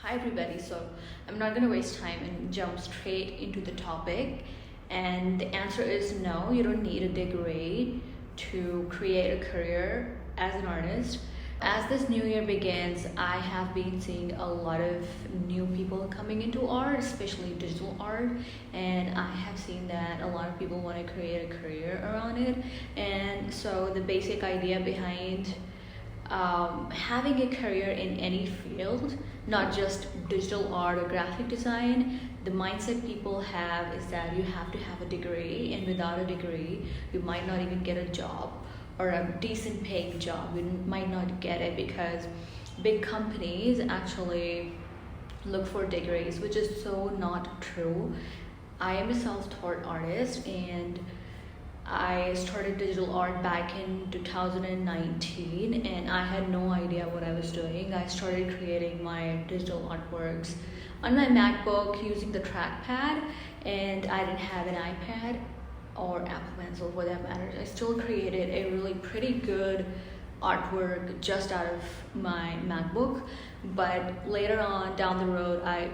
Hi everybody, so I'm not going to waste time and jump straight into the topic. And the answer is no, you don't need a degree to create a career as an artist. As this new year begins, I have been seeing a lot of new people coming into art, especially digital art, and I have seen that a lot of people want to create a career around it. And so the basic idea behind having a career in any field, not just digital art or graphic design, the mindset people have is that you have to have a degree, and without a degree, you might not even get a job or a decent paying job. You might not get it because big companies actually look for degrees, which is so not true. I am a self-taught artist, and I started digital art back in 2019, and I had no idea what I was doing. I started creating my digital artworks on my MacBook using the trackpad, and I didn't have an iPad or Apple Pencil for that matter. I still created a really pretty good artwork just out of my MacBook, but later on down the road I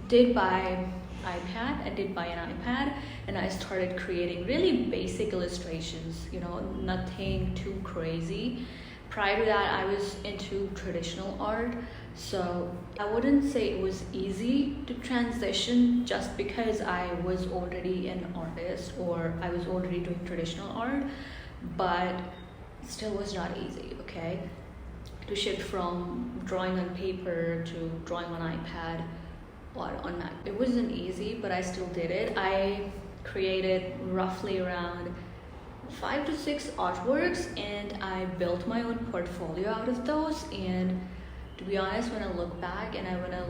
did buy an iPad, and I started creating really basic illustrations, nothing too crazy. Prior to that, I was into traditional art, so I wouldn't say it was easy to transition just because I was already an artist or I was already doing traditional art, but it still was not easy, okay? To shift from drawing on paper to drawing on iPad or on Mac. It wasn't easy, but I still did it. I created roughly around 5 to 6 artworks, and I built my own portfolio out of those. And to be honest, when I look back and I want to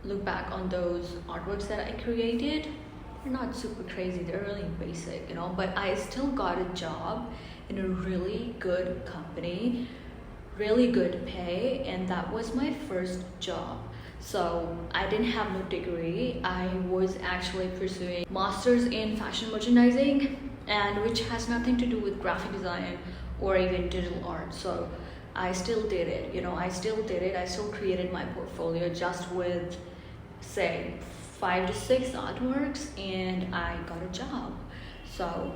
look back on those artworks that I created, they're not super crazy, they're really basic, but I still got a job in a really good company, really good pay, and that was my first job. So I didn't have no degree. I was actually pursuing masters in fashion merchandising, and which has nothing to do with graphic design or even digital art. So I still did it. I still created my portfolio just with, say, 5 to 6 artworks, and I got a job. So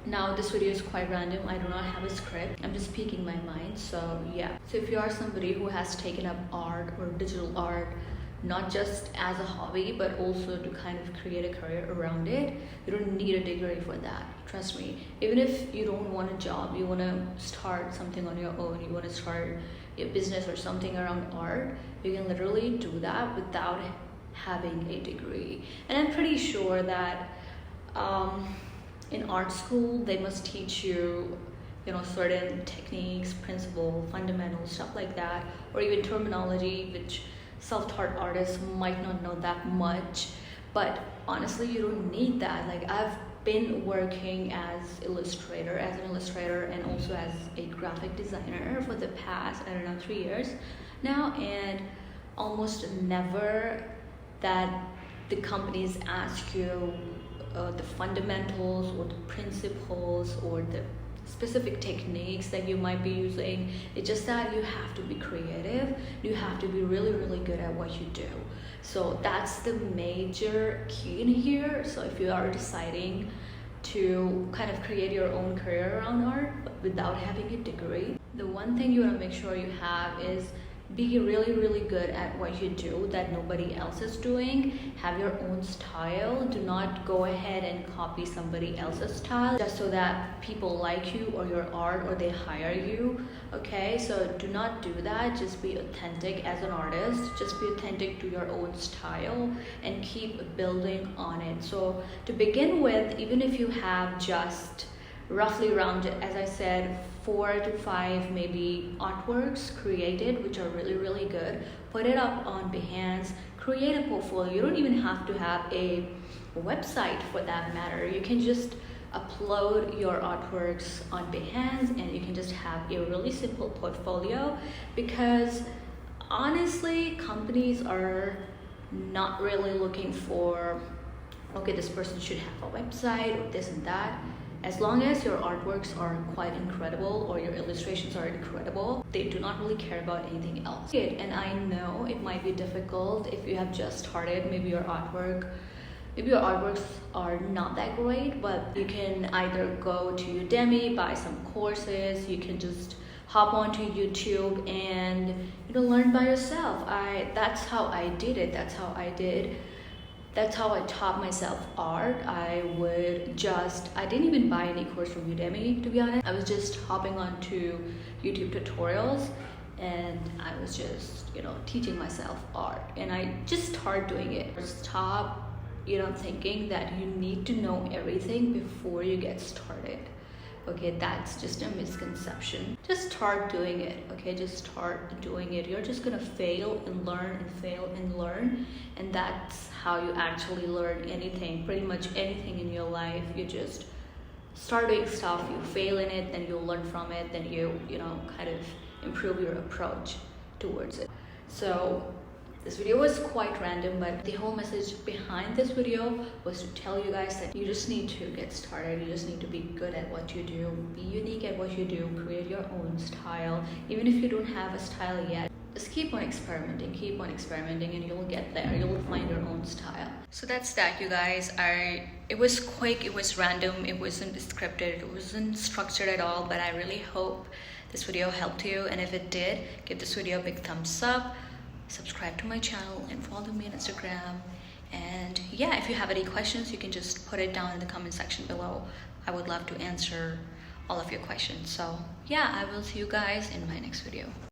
now this video is quite random. I do not have a script. I'm just speaking my mind. So yeah. So if you are somebody who has taken up art or digital art, not just as a hobby, but also to kind of create a career around it, you don't need a degree for that. Trust me. Even if you don't want a job, you want to start something on your own, you want to start a business or something around art, you can literally do that without having a degree. And I'm pretty sure that in art school they must teach you certain techniques, principles, fundamentals, stuff like that, or even terminology, which self-taught artists might not know that much. But honestly, you don't need that. Like, I've been working as an illustrator and also as a graphic designer for the past 3 years now, and almost never that the companies ask you the fundamentals or the principles or the specific techniques that you might be using. It's just that you have to be creative, you have to be really good at what you do. So that's the major key in here. So if you are deciding to kind of create your own career around art but without having a degree, the one thing you want to make sure you have is be really good at what you do that nobody else is doing. Have your own style. Do not go ahead and copy somebody else's style just so that people like you or your art or they hire you. Okay, so do not do that. Just be authentic as an artist. Just be authentic to your own style and keep building on it. So to begin with, even if you have just roughly around, as I said, 4 to 5 maybe artworks created which are really good, put it up on Behance, create a portfolio. You don't even have to have a website for that matter. You can just upload your artworks on Behance and you can just have a really simple portfolio, because honestly companies are not really looking for, okay, this person should have a website or this and that. As long as your artworks are quite incredible or your illustrations are incredible, they do not really care about anything else. And I know it might be difficult if you have just started. Maybe your artworks are not that great, but you can either go to Udemy, buy some courses. You can just hop onto YouTube and learn by yourself. That's how I did it. That's how I taught myself art. I didn't even buy any course from Udemy, to be honest. I was just hopping onto YouTube tutorials and I was just, teaching myself art. And I just started doing it. Stop, thinking that you need to know everything before you get started. Okay, that's just a misconception. Just start doing it. Okay, just start doing it. You're just gonna fail and learn and fail and learn, and that's how you actually learn anything, pretty much anything in your life. You just start doing stuff, you fail in it, then you'll learn from it, then you kind of improve your approach towards it. So this video was quite random, but the whole message behind this video was to tell you guys that you just need to get started. You just need to be good at what you do, be unique at what you do, create your own style. Even if you don't have a style yet, just keep on experimenting, and you'll get there. You'll find your own style. So that's that, you guys. It was quick, it was random, it wasn't scripted, it wasn't structured at all, but I really hope this video helped you. And if it did, give this video a big thumbs up. Subscribe to my channel and follow me on Instagram. And yeah, if you have any questions, you can just put it down in the comment section below. I would love to answer all of your questions. So yeah, I will see you guys in my next video.